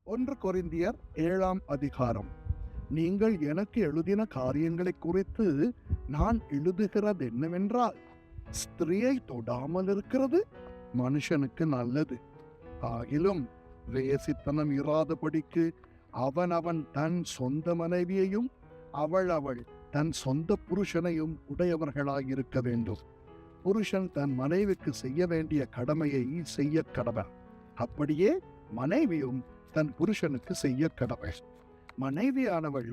ஒன்று கொரிந்தியர் 7ஆம் அதிகாரம். நீங்கள் எனக்கு எழுதின காரியங்களை குறித்து நான் எழுதுகிறது என்னவென்றால், ஸ்திரியை தொடாமல் இருக்கிறது மனுஷனுக்கு நல்லது. ஆகிலும் வேசித்தனம் இராதபடிக்கு அவன் தன் சொந்த மனைவியையும் அவள் தன் சொந்த புருஷனையும் உடையவர்களாயிருக்க வேண்டும். புருஷன் தன் மனைவிக்கு செய்ய வேண்டிய கடமையை செய்ய கடவன். அப்படியே மனைவியும் தன் புருஷனுக்கு செய்ய கடவை. மனைவியானவள்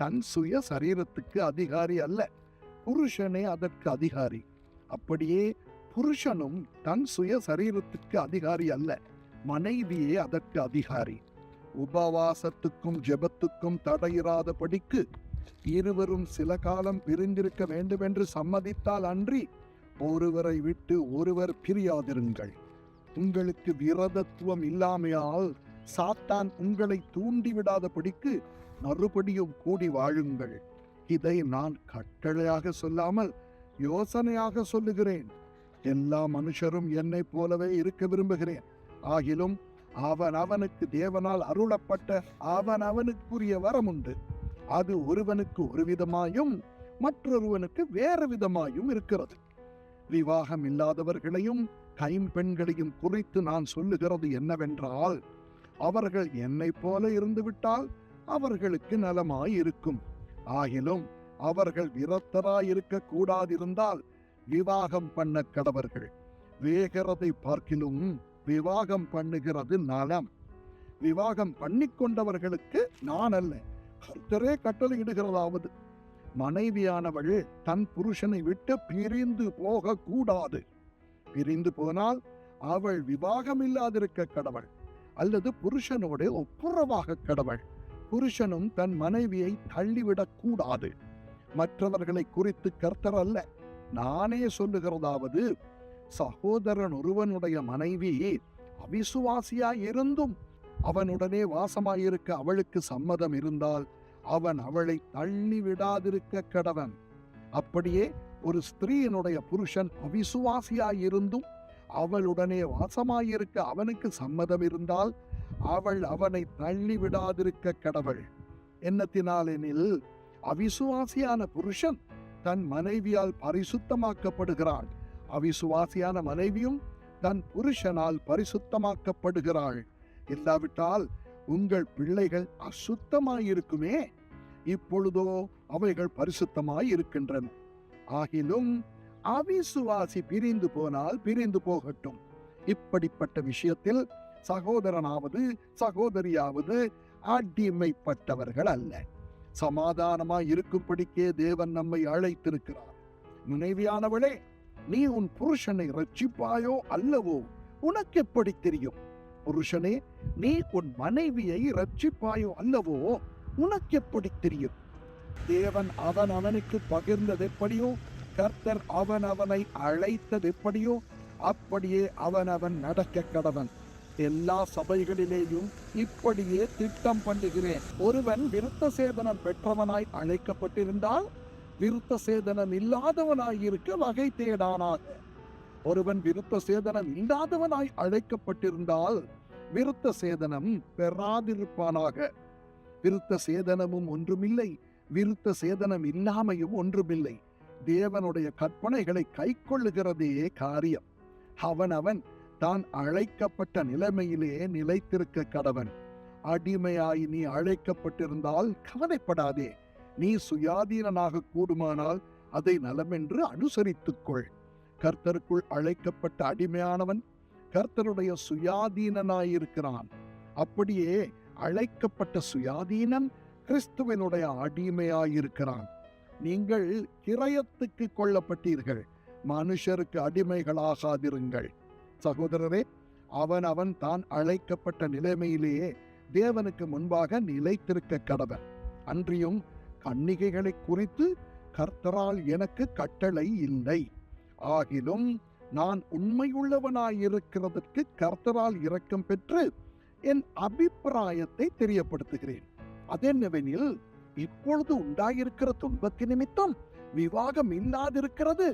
தன் சுய சரீரத்துக்கு அதிகாரி அல்ல, புருஷனே அதற்கு அதிகாரி. அப்படியே புருஷனும் தன் சுய சரீரத்துக்கு அதிகாரி அல்ல, மனைவியே அதற்கு அதிகாரி. உபவாசத்துக்கும் ஜெபத்துக்கும் தடையிராதபடிக்கு இருவரும் சில காலம் பிரிந்திருக்க வேண்டும் என்று சம்மதித்தால் அன்றி ஒருவரை விட்டு ஒருவர் பிரியாதிருங்கள். உங்களுக்கு விரதத்துவம் இல்லாமையால் சாத்தான் உங்களை தூண்டிவிடாதபடிக்கு மறுபடியும் கூடி வாழுங்கள். இதை நான் கட்டளையாக சொல்லாமல் யோசனையாக சொல்லுகிறேன். எல்லா மனுஷரும் என்னை போலவே இருக்க விரும்புகிறேன். ஆகிலும் அவனுக்கு தேவனால் அருளப்பட்ட அவனுக்குரிய வரம் உண்டு. அது ஒருவனுக்கு ஒரு விதமாயும் மற்றொருவனுக்கு வேறு விதமாயும் இருக்கிறது. விவாகம் இல்லாதவர்களையும் கைம்பெண்களையும் குறித்து நான் சொல்லுகிறது என்னவென்றால், அவர்கள் என்னை போல இருந்துவிட்டால் அவர்களுக்கு நலமாயிருக்கும். ஆகிலும் அவர்கள் விரத்தராயிருக்க கூடாதிருந்தால் விவாகம் பண்ண கடவர்கள். வேகிறதை பார்க்கிலும் விவாகம் பண்ணுகிறது நலம். விவாகம் பண்ணிக்கொண்டவர்களுக்கு நான் அல்ல, கர்த்தரே கட்டளையிடுகிறதாவது, மனைவியானவள் தன் புருஷனை விட்டு பிரிந்து போக கூடாது. பிரிந்து போனால் அவள் விவாகம் இல்லாதிருக்க கடவள், அல்லது புருஷனோடு ஒப்புரவாக கடவள். புருஷனும் தன் மனைவியை தள்ளிவிடக் கூடாது. மற்றவர்களை குறித்து கர்த்தர் அல்ல, நானே சொல்லுகிறதாவது, சகோதரன் ஒருவனுடைய மனைவி அவிசுவாசியாய் இருந்தும் அவனுடனே வாசமாயிருக்க அவளுக்கு சம்மதம் இருந்தால் அவன் அவளை தள்ளிவிடாதிருக்க கடவன். அப்படியே ஒரு ஸ்திரீயினுடைய புருஷன் அவிசுவாசியாயிருந்தும் அவளுடனே வாசமாயிருக்க அவனுக்கு சம்மதம் இருந்தால் அவள் அவனை தள்ளிவிடாதிருக்க கடவள். என்னத்தினாலெனில் அவிசுவாசியான புருஷன் தன் மனைவியால் பரிசுத்தமாக்கப்படுகிறாள், அவிசுவாசியான மனைவியும் தன் புருஷனால் பரிசுத்தமாக்கப்படுகிறாள். இல்லாவிட்டால் உங்கள் பிள்ளைகள் அசுத்தமாயிருக்குமே, இப்பொழுதோ அவைகள் பரிசுத்தமாயிருக்கின்றன. ஆகிலும் அவிசுவாசி பிரிந்து போனால் பிரிந்து போகட்டும். இப்படிப்பட்ட விஷயத்தில் சகோதரனாவது சகோதரியாவது அடிமைப்பட்டவர்கள் அல்ல, சமாதானமாய் இருக்கும்படிக்கே தேவன் நம்மை அழைத்திருக்கிறார். மனைவியானவளே, நீ உன் புருஷனை ரட்சிப்பாயோ அல்லவோ உனக்கு எப்படி தெரியும்? புருஷனே, நீ உன் மனைவியை ரட்சிப்பாயோ அல்லவோ உனக்கு எப்படி தெரியும்? தேவன் அவனுக்கு பகிர்ந்தது எப்படியோ, கர்த்தர் அவனை அழைத்தது எப்படியோ, அப்படியே அவன் நடக்க கடவன். எல்லா சபைகளிலேயும் இப்படியே திட்டம் பண்ணுகிறேன். ஒருவன் விருத்த சேதனம் பெற்றவனாய் அழைக்கப்பட்டிருந்தால் விருத்த சேதனம் இல்லாதவனாய் இருக்க வகை தேடானாக. ஒருவன் விருத்த சேதனம் இல்லாதவனாய் அழைக்கப்பட்டிருந்தால் விருத்த சேதனம் பெறாதிருப்பானாக. விருத்த சேதனமும் ஒன்றுமில்லை, விருத்த சேதனம் இல்லாமையும் ஒன்றுமில்லை. தேவனுடைய கற்பனைகளை கை கொள்ளுகிறதே காரியம். அவன் தான் அழைக்கப்பட்ட நிலைமையிலே நிலைத்திருக்க கடவன். அடிமையாய் நீ அழைக்கப்பட்டிருந்தால் கவலைப்படாதே. நீ சுயாதீனனாக கூடுமானால் அதை நலமென்று அனுசரித்துக்கொள். கர்த்தருக்குள் அழைக்கப்பட்ட அடிமையானவன் கர்த்தருடைய சுயாதீனனாயிருக்கிறான். அப்படியே அழைக்கப்பட்ட சுயாதீனன் கிறிஸ்துவனுடைய அடிமையாயிருக்கிறான். நீங்கள் கிரயத்துக்கு கொள்ளப்பட்டீர்கள், மனுஷருக்கு அடிமைகளாகாதிருங்கள். சகோதரரே, அவன் தான் அழைக்கப்பட்ட நிலைமையிலேயே தேவனுக்கு முன்பாக நிலைத்திருக்க கடவன். அன்றியும் கன்னிகைகளை குறித்து கர்த்தரால் எனக்கு கட்டளை இல்லை. ஆகிலும் நான் உண்மையுள்ளவனாயிருக்கிறதற்கு கர்த்தரால் இரக்கம் பெற்று என் அபிப்பிராயத்தை தெரியப்படுத்துகிறேன். அதென்னவெனில், இப்பொழுது உண்டாயிருக்கிற துன்பத்தின் நிமித்தம் விவாகம் இல்லாதிருக்கிறது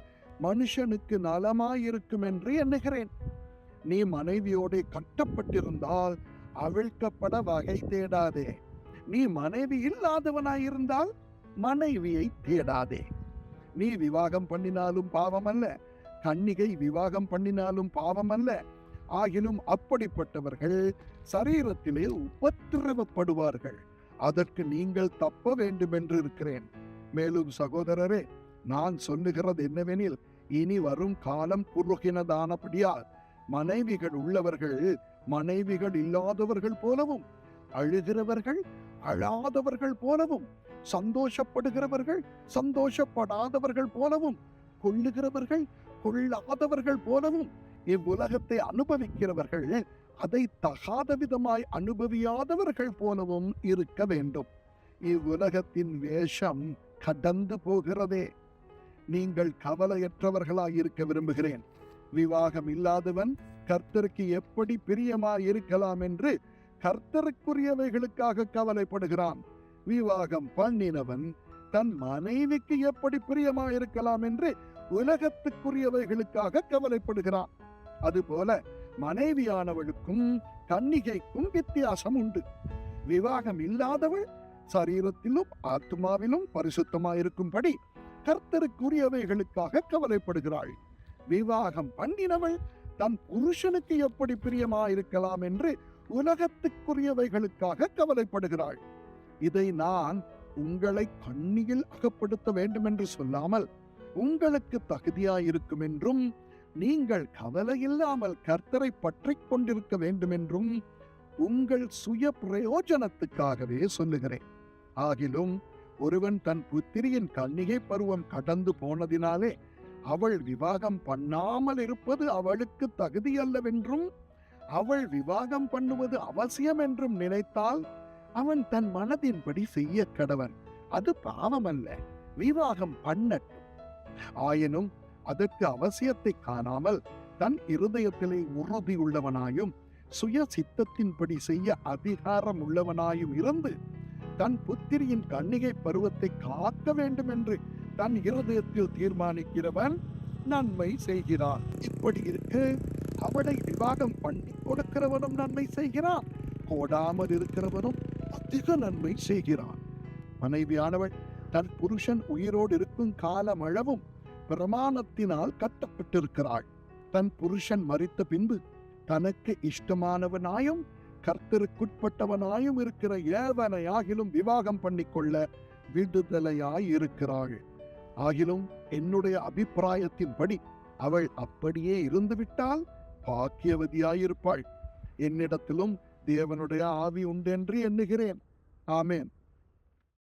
மனுஷனுக்கு நலமாயிருக்கும் என்று எண்ணுகிறேன். நீ மனைவியோட கட்டப்பட்டிருந்தால் அவிழ்க்கப்பட வகை தேடாதே. நீ மனைவி இல்லாதவனாயிருந்தால் மனைவியை தேடாதே. நீ விவாகம் பண்ணினாலும் பாவம் அல்ல, கன்னிகை விவாகம் பண்ணினாலும் பாவம் அல்ல. ஆகிலும் அப்படிப்பட்டவர்கள் சரீரத்திலே உபத்திரவப்படுவார்கள். அதற்கு நீங்கள் தப்ப வேண்டும் என்று இருக்கிறேன். மேலும் சகோதரரே, நான் சொல்லுகிறது என்னவெனில், இனி வரும் காலம் குறுகினதானபடியால் மனைவிகள் உள்ளவர்கள் மனைவிகள் இல்லாதவர்கள் போலவும், அழுகிறவர்கள் அழாதவர்கள் போலவும், சந்தோஷப்படுகிறவர்கள் சந்தோஷப்படாதவர்கள் போலவும், கொள்ளுகிறவர்கள் கொள்ளாதவர்கள் போலவும், இவ்வுலகத்தை அனுபவிக்கிறவர்கள் அதை தகாத விதமாய் அனுபவியாதவர்கள் போலவும் இருக்க வேண்டும். இவ்வுலகத்தின் வேஷம் கடந்து போகிறதே. நீங்கள் கவலையற்றவர்களாய் இருக்க விரும்புகிறேன். விவாகம் இல்லாதவன் கர்த்தருக்கு எப்படி பிரியமாய் இருக்கலாம் என்று கர்த்தருக்குரியவைகளுக்காக கவலைப்படுகிறான். விவாகம் பண்ணினவன் தன் மனைவிக்கு எப்படி பிரியமாய் இருக்கலாம் என்று உலகத்துக்குரியவைகளுக்காக கவலைப்படுகிறான். அதுபோல மனைவியானவளுக்கும் கன்னிகைக்கும் வித்தியாசம் உண்டு. விவாகம் இல்லாதவள் சரீரத்திலும் ஆத்மாவிலும் பரிசுத்தமாயிருக்கும்படி கர்த்தருக்குரியவைகளுக்காக கவலைப்படுகிறாள். விவாகம் பண்ணினவள் தன் புருஷனுக்கு எப்படி பிரியமாயிருக்கலாம் என்று உலகத்துக்குரியவைகளுக்காக கவலைப்படுகிறாள். இதை நான் உங்களை கண்ணியில் அகப்படுத்த வேண்டும் என்று சொல்லாமல், உங்களுக்கு தகுதியாயிருக்கும் என்றும் நீங்கள் கவலை இல்லாமல் கர்த்தரை பற்றி கொண்டிருக்க வேண்டும் என்றும் உங்கள் சுய பிரயோஜனத்துக்காகவே சொல்லுகிறேன். ஆகிலும் ஒருவன் தன் புத்திரியின் கன்னிகை பருவம் கடந்து போனதினாலே அவள் விவாகம் பண்ணாமல் இருப்பது அவளுக்கு தகுதி அல்லவென்றும், அவள் விவாகம் பண்ணுவது அவசியம் என்றும் நினைத்தால் அவன் தன் மனதின்படி செய்ய கடவன். அது பாவமல்ல, விவாகம் பண்ணட்டும். ஆயினும் அதற்கு அவசியத்தை காணாமல் தன் இருதயத்திலே உறுதி உள்ளவனாயும் சுய சித்தத்தின்படி செய்ய அதிகாரம் உள்ளவனாயும் இருந்து தன் புத்திரியின் கன்னிகை பருவத்தை காக்க வேண்டும் என்று தன் இருதயத்தில் தீர்மானிக்கிறவன் நன்மை செய்கிறான். இப்படி இருக்க அவளை விவாகம் பண்ணி கொடுக்கிறவனும் நன்மை செய்கிறான், போடாமல் இருக்கிறவனும் அதிக நன்மை செய்கிறான். மனைவியானவள் தன் புருஷன் உயிரோடு இருக்கும் காலமளவும் பிரமாணத்தினால் கட்டப்பட்டிருக்கிறாள். தன் புருஷன் மரித்த பின்பு தனக்கு இஷ்டமானவனாயும் கர்த்தருக்குட்பட்டவனாயும் இருக்கிற ஏவனையாகிலும் விவாகம் பண்ணிக்கொள்ள விடுதலையாய் இருக்கிறாள். ஆகிலும் என்னுடைய அபிப்பிராயத்தின்படி அவள் அப்படியே இருந்துவிட்டால் பாக்கியவதியாயிருப்பாள். என்னிடத்திலும் தேவனுடைய ஆவி உண்டென்று எண்ணுகிறேன். ஆமேன்.